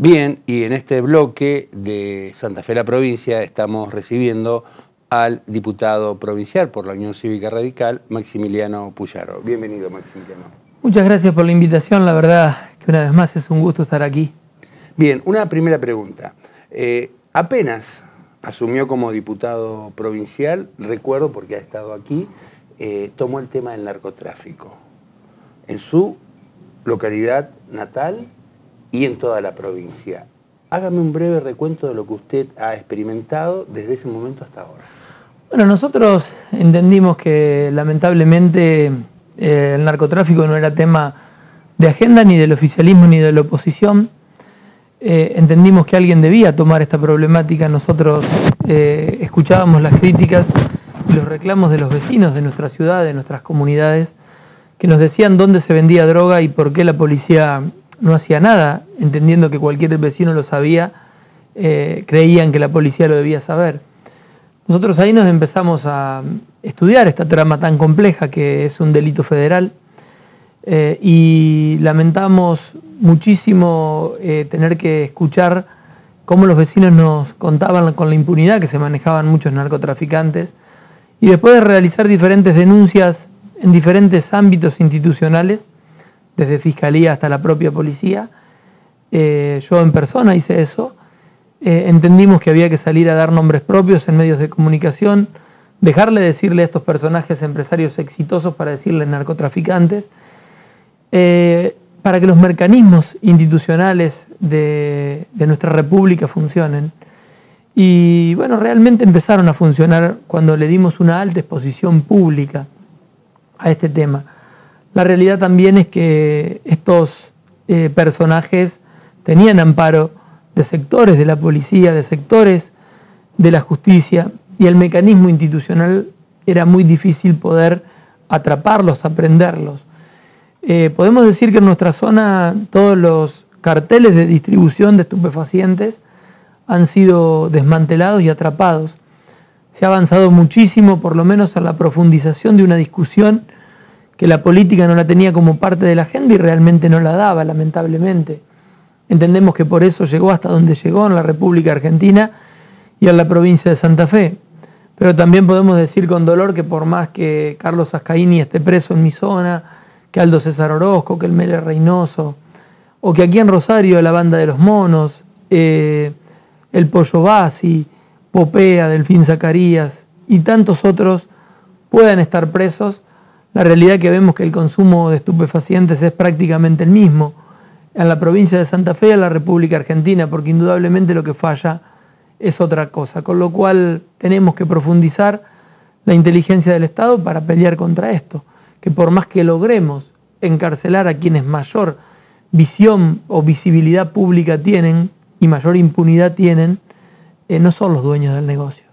Bien, y en este bloque de Santa Fe la provincia estamos recibiendo al diputado provincial por la Unión Cívica Radical, Maximiliano Puyaro. Bienvenido, Maximiliano. Muchas gracias por la invitación, la verdad que una vez más es un gusto estar aquí. Bien, una primera pregunta. Apenas asumió como diputado provincial, recuerdo porque ha estado aquí, tomó el tema del narcotráfico en su localidad natal y en toda la provincia. Hágame un breve recuento de lo que usted ha experimentado desde ese momento hasta ahora. Bueno, nosotros entendimos que lamentablemente el narcotráfico no era tema de agenda ni del oficialismo ni de la oposición. Entendimos que alguien debía tomar esta problemática. Nosotros escuchábamos las críticas y los reclamos de los vecinos de nuestra ciudad, de nuestras comunidades, que nos decían dónde se vendía droga y por qué la policía no hacía nada, entendiendo que cualquier vecino lo sabía, creían que la policía lo debía saber. Nosotros ahí nos empezamos a estudiar esta trama tan compleja que es un delito federal y lamentamos muchísimo tener que escuchar cómo los vecinos nos contaban con la impunidad que se manejaban muchos narcotraficantes y después de realizar diferentes denuncias en diferentes ámbitos institucionales, desde Fiscalía hasta la propia policía, yo en persona hice eso. Entendimos que había que salir a dar nombres propios en medios de comunicación, dejarle decirle a estos personajes empresarios exitosos para decirles narcotraficantes, para que los mecanismos institucionales de nuestra república funcionen. Y bueno, realmente empezaron a funcionar cuando le dimos una alta exposición pública a este tema. La realidad también es que estos personajes tenían amparo de sectores de la policía, de sectores de la justicia, y el mecanismo institucional era muy difícil poder atraparlos, aprenderlos. Podemos decir que en nuestra zona todos los carteles de distribución de estupefacientes han sido desmantelados y atrapados. Se ha avanzado muchísimo, por lo menos en la profundización de una discusión que la política no la tenía como parte de la agenda y realmente no la daba, lamentablemente. Entendemos que por eso llegó hasta donde llegó en la República Argentina y en la provincia de Santa Fe. Pero también podemos decir con dolor que por más que Carlos Ascaini esté preso en mi zona, que Aldo César Orozco, que el Mele Reynoso, o que aquí en Rosario la Banda de los Monos, el Pollo Bassi, Popea, Delfín Zacarías y tantos otros puedan estar presos, la realidad que vemos que el consumo de estupefacientes es prácticamente el mismo en la provincia de Santa Fe y en la República Argentina, porque indudablemente lo que falla es otra cosa, con lo cual tenemos que profundizar la inteligencia del Estado para pelear contra esto, que por más que logremos encarcelar a quienes mayor visión o visibilidad pública tienen y mayor impunidad tienen, no son los dueños del negocio.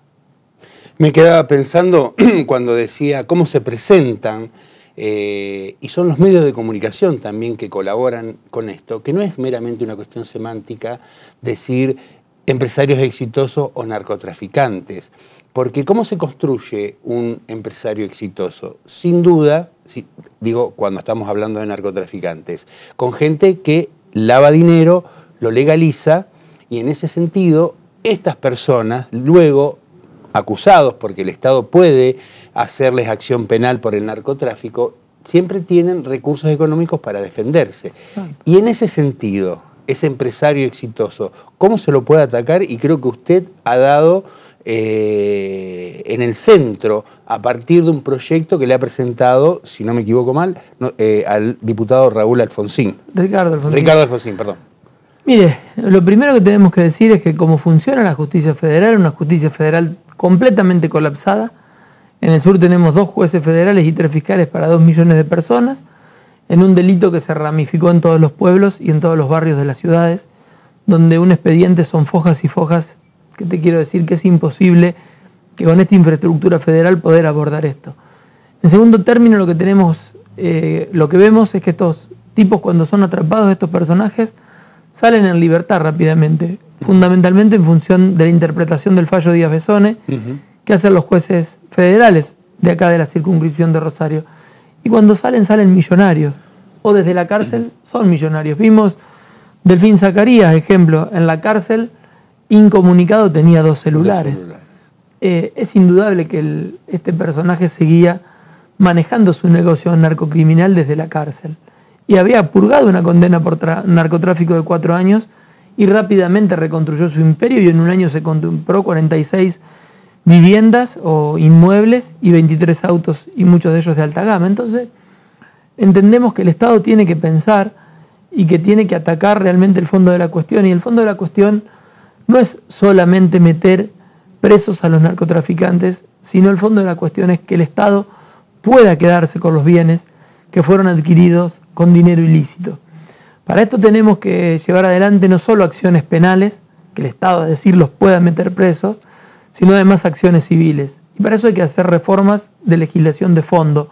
Me quedaba pensando cuando decía cómo se presentan, y son los medios de comunicación también que colaboran con esto, que no es meramente una cuestión semántica decir empresarios exitosos o narcotraficantes, porque ¿cómo se construye un empresario exitoso? Sin duda, digo cuando estamos hablando de narcotraficantes, con gente que lava dinero, lo legaliza, y en ese sentido estas personas luego acusados, porque el Estado puede hacerles acción penal por el narcotráfico, siempre tienen recursos económicos para defenderse. Y en ese sentido, ese empresario exitoso, ¿cómo se lo puede atacar? Y creo que usted ha dado en el centro, a partir de un proyecto que le ha presentado, si no me equivoco mal, al diputado Raúl Alfonsín. Ricardo Alfonsín, perdón. Mire, lo primero que tenemos que decir es que como funciona la justicia federal, una justicia federal completamente colapsada. En el sur tenemos 2 jueces federales y 3 fiscales para 2 millones de personas, en un delito que se ramificó en todos los pueblos y en todos los barrios de las ciudades, donde un expediente son fojas y fojas, que te quiero decir que es imposible que con esta infraestructura federal poder abordar esto. En segundo término, lo que vemos es que estos tipos, cuando son atrapados, estos personajes, salen en libertad rápidamente, fundamentalmente en función de la interpretación del fallo Díaz Besone, que hacen los jueces federales de acá de la circunscripción de Rosario. Y cuando salen millonarios, o desde la cárcel son millonarios. Vimos Delfín Zacarías, ejemplo, en la cárcel, incomunicado, tenía 2 celulares. Es indudable que este personaje seguía manejando su negocio narcocriminal desde la cárcel. Y había purgado una condena por narcotráfico de 4 años y rápidamente reconstruyó su imperio, y en un año se compró 46 viviendas o inmuebles y 23 autos, y muchos de ellos de alta gama. Entonces, entendemos que el Estado tiene que pensar y que tiene que atacar realmente el fondo de la cuestión, y el fondo de la cuestión no es solamente meter presos a los narcotraficantes, sino el fondo de la cuestión es que el Estado pueda quedarse con los bienes que fueron adquiridos con dinero ilícito. Para esto tenemos que llevar adelante no solo acciones penales, que el Estado, es decir, los pueda meter presos, sino además acciones civiles. Y para eso hay que hacer reformas de legislación de fondo.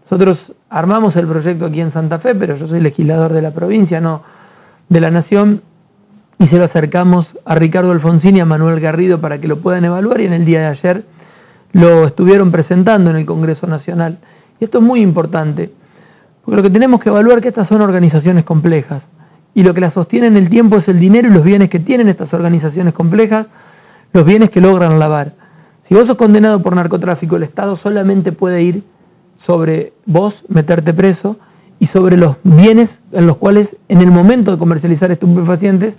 Nosotros armamos el proyecto aquí en Santa Fe, pero yo soy legislador de la provincia, no de la nación, y se lo acercamos a Ricardo Alfonsín y a Manuel Garrido para que lo puedan evaluar, y en el día de ayer lo estuvieron presentando en el Congreso Nacional. Y esto es muy importante, porque lo que tenemos que evaluar es que estas son organizaciones complejas, y lo que las sostiene en el tiempo es el dinero y los bienes que tienen estas organizaciones complejas, los bienes que logran lavar. Si vos sos condenado por narcotráfico, el Estado solamente puede ir sobre vos, meterte preso, y sobre los bienes en los cuales en el momento de comercializar estupefacientes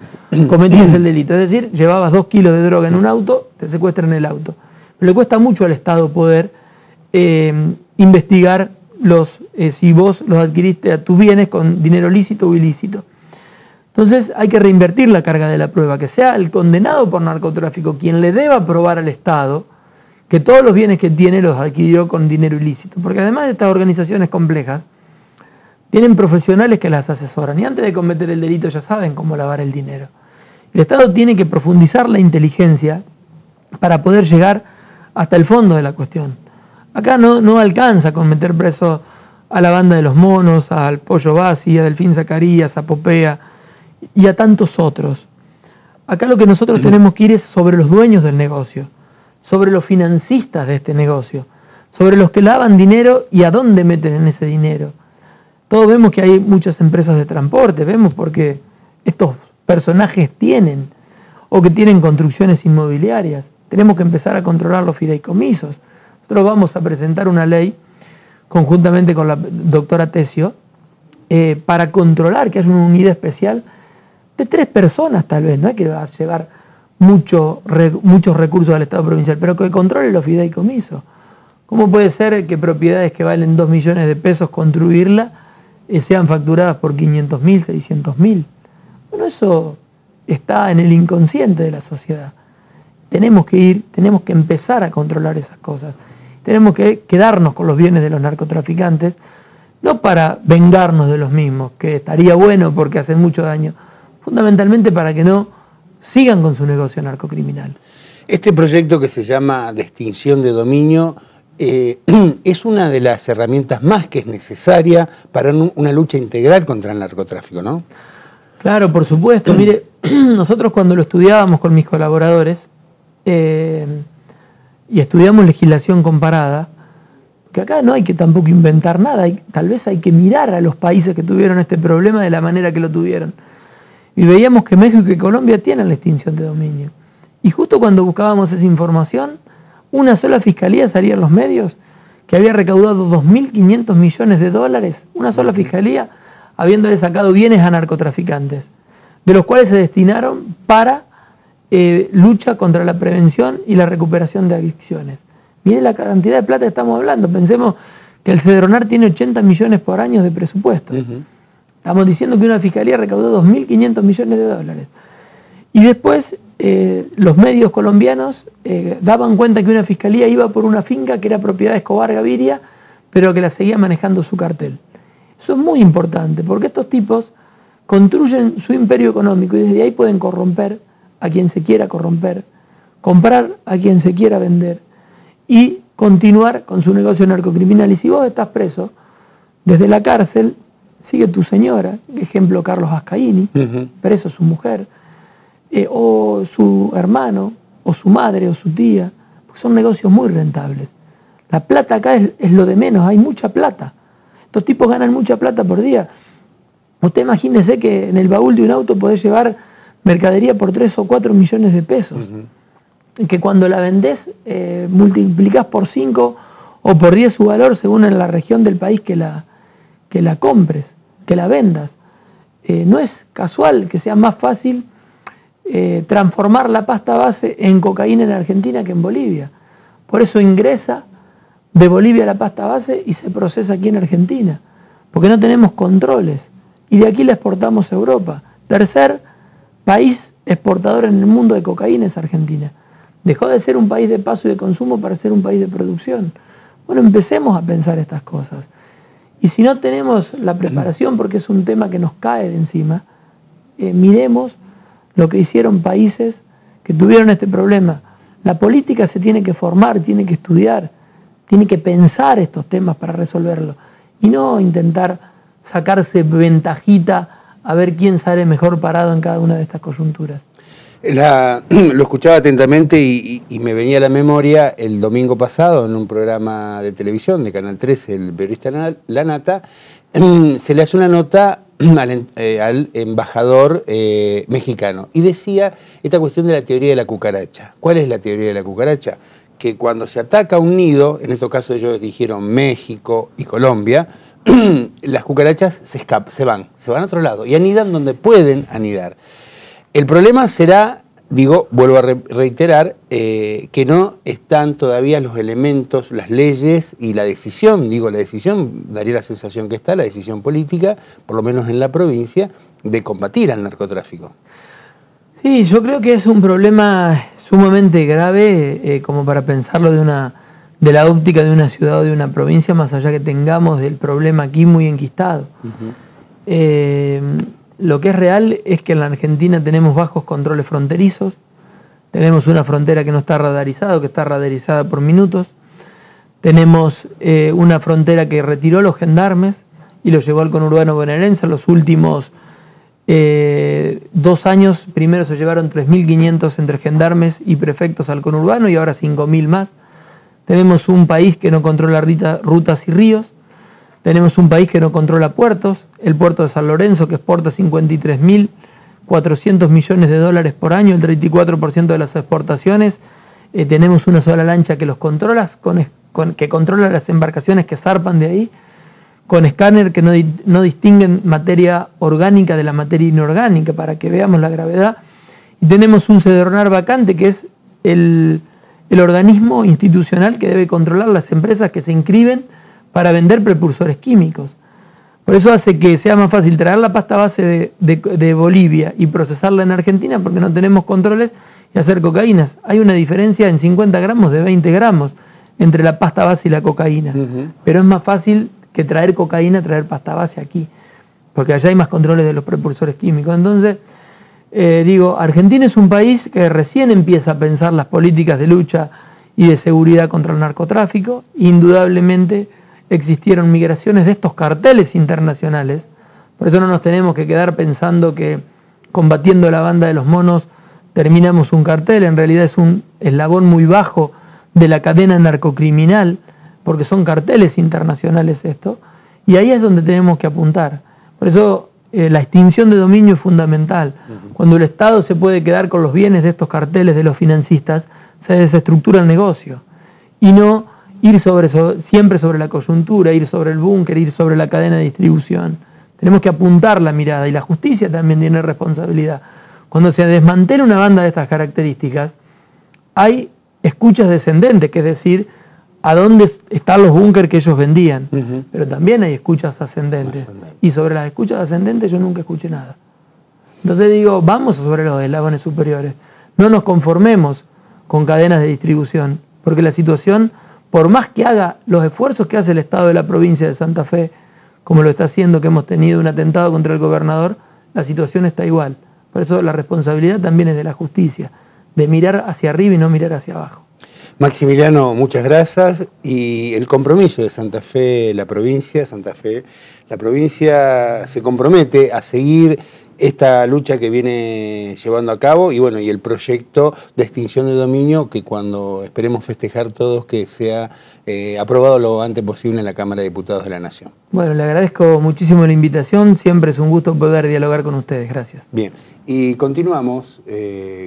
cometías el delito. Es decir, llevabas 2 kilos de droga en un auto, te secuestran el auto. Pero le cuesta mucho al Estado poder investigar si vos los adquiriste a tus bienes con dinero lícito o ilícito. Entonces hay que reinvertir la carga de la prueba, que sea el condenado por narcotráfico quien le deba probar al Estado que todos los bienes que tiene los adquirió con dinero ilícito. Porque además de estas organizaciones complejas, tienen profesionales que las asesoran, y antes de cometer el delito ya saben cómo lavar el dinero. El Estado tiene que profundizar la inteligencia para poder llegar hasta el fondo de la cuestión. Acá no alcanza con meter preso a la banda de los monos, al Pollo Bassi, a Delfín Zacarías, a Popea y a tantos otros. Acá lo que nosotros tenemos que ir es sobre los dueños del negocio, sobre los financistas de este negocio, sobre los que lavan dinero y a dónde meten ese dinero. Todos vemos que hay muchas empresas de transporte, vemos porque estos personajes tienen, o que tienen construcciones inmobiliarias. Tenemos que empezar a controlar los fideicomisos. Nosotros vamos a presentar una ley conjuntamente con la doctora Tesio para controlar que haya una unidad especial de 3 personas tal vez, no hay que va a llevar muchos recursos al Estado provincial, pero que controle los fideicomisos. ¿Cómo puede ser que propiedades que valen 2 millones de pesos construirla sean facturadas por 500.000, 600.000? Bueno, eso está en el inconsciente de la sociedad. Tenemos que empezar a controlar esas cosas. Tenemos que quedarnos con los bienes de los narcotraficantes, no para vengarnos de los mismos, que estaría bueno porque hacen mucho daño, fundamentalmente para que no sigan con su negocio narcocriminal. Este proyecto, que se llama de extinción de dominio, es una de las herramientas más que es necesaria para una lucha integral contra el narcotráfico, ¿no? Claro, por supuesto. Mire, nosotros cuando lo estudiábamos con mis colaboradores y estudiamos legislación comparada, que acá no hay que tampoco inventar nada, tal vez hay que mirar a los países que tuvieron este problema de la manera que lo tuvieron. Y veíamos que México y Colombia tienen la extinción de dominio. Y justo cuando buscábamos esa información, una sola fiscalía salía en los medios que había recaudado 2.500 millones de dólares, una sola fiscalía, habiéndole sacado bienes a narcotraficantes, de los cuales se destinaron para lucha contra la prevención y la recuperación de adicciones. Miren la cantidad de plata que estamos hablando. Pensemos que el Cedronar tiene 80 millones por año de presupuesto. Estamos diciendo que una fiscalía recaudó 2.500 millones de dólares. Y después los medios colombianos daban cuenta que una fiscalía iba por una finca que era propiedad de Escobar Gaviria, pero que la seguía manejando su cartel. Eso es muy importante, porque estos tipos construyen su imperio económico y desde ahí pueden corromper a quien se quiera corromper, comprar a quien se quiera vender y continuar con su negocio narcocriminal. Y si vos estás preso, desde la cárcel sigue tu señora, ejemplo Carlos Ascaini, preso su mujer, o su hermano, o su madre, o su tía, porque son negocios muy rentables. La plata acá es lo de menos, hay mucha plata. Estos tipos ganan mucha plata por día. Usted imagínese que en el baúl de un auto podés llevar mercadería por 3 o 4 millones de pesos. Que cuando la vendés multiplicás por 5 o por 10 su valor según en la región del país que la compres, que la vendas. No es casual que sea más fácil transformar la pasta base en cocaína en Argentina que en Bolivia. Por eso ingresa de Bolivia la pasta base y se procesa aquí en Argentina, porque no tenemos controles. Y de aquí la exportamos a Europa. Tercer país exportador en el mundo de cocaína es Argentina. Dejó de ser un país de paso y de consumo para ser un país de producción. Bueno, empecemos a pensar estas cosas. Y si no tenemos la preparación, porque es un tema que nos cae de encima, miremos lo que hicieron países que tuvieron este problema. La política se tiene que formar, tiene que estudiar, tiene que pensar estos temas para resolverlo. Y no intentar sacarse ventajita a ver quién sale mejor parado en cada una de estas coyunturas. Lo escuchaba atentamente y me venía a la memoria el domingo pasado en un programa de televisión de Canal 13, el periodista La Nata, se le hace una nota al embajador mexicano y decía esta cuestión de la teoría de la cucaracha. ¿Cuál es la teoría de la cucaracha? Que cuando se ataca un nido, en estos casos ellos dijeron México y Colombia, las cucarachas se van a otro lado y anidan donde pueden anidar. El problema será, vuelvo a reiterar, que no están todavía los elementos, las leyes y la decisión, la decisión, daría la sensación que está, la decisión política, por lo menos en la provincia, de combatir al narcotráfico. Sí, yo creo que es un problema sumamente grave como para pensarlo de la óptica de una ciudad o de una provincia, más allá que tengamos el problema aquí muy enquistado. Lo que es real es que en la Argentina tenemos bajos controles fronterizos, tenemos una frontera que no está radarizada, que está radarizada por minutos, tenemos una frontera que retiró los gendarmes y los llevó al conurbano bonaerense. En los últimos 2 años, primero se llevaron 3.500 entre gendarmes y prefectos al conurbano y ahora 5.000 más. Tenemos un país que no controla rutas y ríos, tenemos un país que no controla puertos, el puerto de San Lorenzo que exporta 53.400 millones de dólares por año, el 34% de las exportaciones. Tenemos una sola lancha que los controla, que controla las embarcaciones que zarpan de ahí, con escáner que no distinguen materia orgánica de la materia inorgánica, para que veamos la gravedad. Y tenemos un Sederonar vacante, que es el organismo institucional que debe controlar las empresas que se inscriben para vender precursores químicos. Por eso hace que sea más fácil traer la pasta base de Bolivia y procesarla en Argentina, porque no tenemos controles, y hacer cocaínas. Hay una diferencia en 50 gramos de 20 gramos entre la pasta base y la cocaína. Pero es más fácil que traer cocaína, traer pasta base aquí, porque allá hay más controles de los precursores químicos. Entonces, Argentina es un país que recién empieza a pensar las políticas de lucha y de seguridad contra el narcotráfico. Indudablemente existieron migraciones de estos carteles internacionales, por eso no nos tenemos que quedar pensando que combatiendo la banda de los monos terminamos un cartel. En realidad es un eslabón muy bajo de la cadena narcocriminal, porque son carteles internacionales esto, y ahí es donde tenemos que apuntar. Por eso la extinción de dominio es fundamental. Cuando el Estado se puede quedar con los bienes de estos carteles, de los financistas, se desestructura el negocio, y no ir siempre sobre la coyuntura, ir sobre el búnker, ir sobre la cadena de distribución. Tenemos que apuntar la mirada, y la justicia también tiene responsabilidad. Cuando se desmantela una banda de estas características, hay escuchas descendentes, que es decir, a dónde están los búnker que ellos vendían. Pero también hay escuchas ascendentes. Y sobre las escuchas ascendentes yo nunca escuché nada. Entonces vamos sobre los eslabones superiores. No nos conformemos con cadenas de distribución, porque la situación, por más que haga los esfuerzos que hace el Estado de la provincia de Santa Fe, como lo está haciendo, que hemos tenido un atentado contra el gobernador, la situación está igual. Por eso la responsabilidad también es de la justicia, de mirar hacia arriba y no mirar hacia abajo. Maximiliano, muchas gracias. Y el compromiso de Santa Fe, la provincia se compromete a seguir esta lucha que viene llevando a cabo y bueno, y el proyecto de extinción de dominio que cuando esperemos festejar todos que sea aprobado lo antes posible en la Cámara de Diputados de la Nación. Bueno, le agradezco muchísimo la invitación, siempre es un gusto poder dialogar con ustedes, gracias. Bien, y continuamos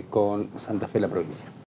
con Santa Fe, la provincia.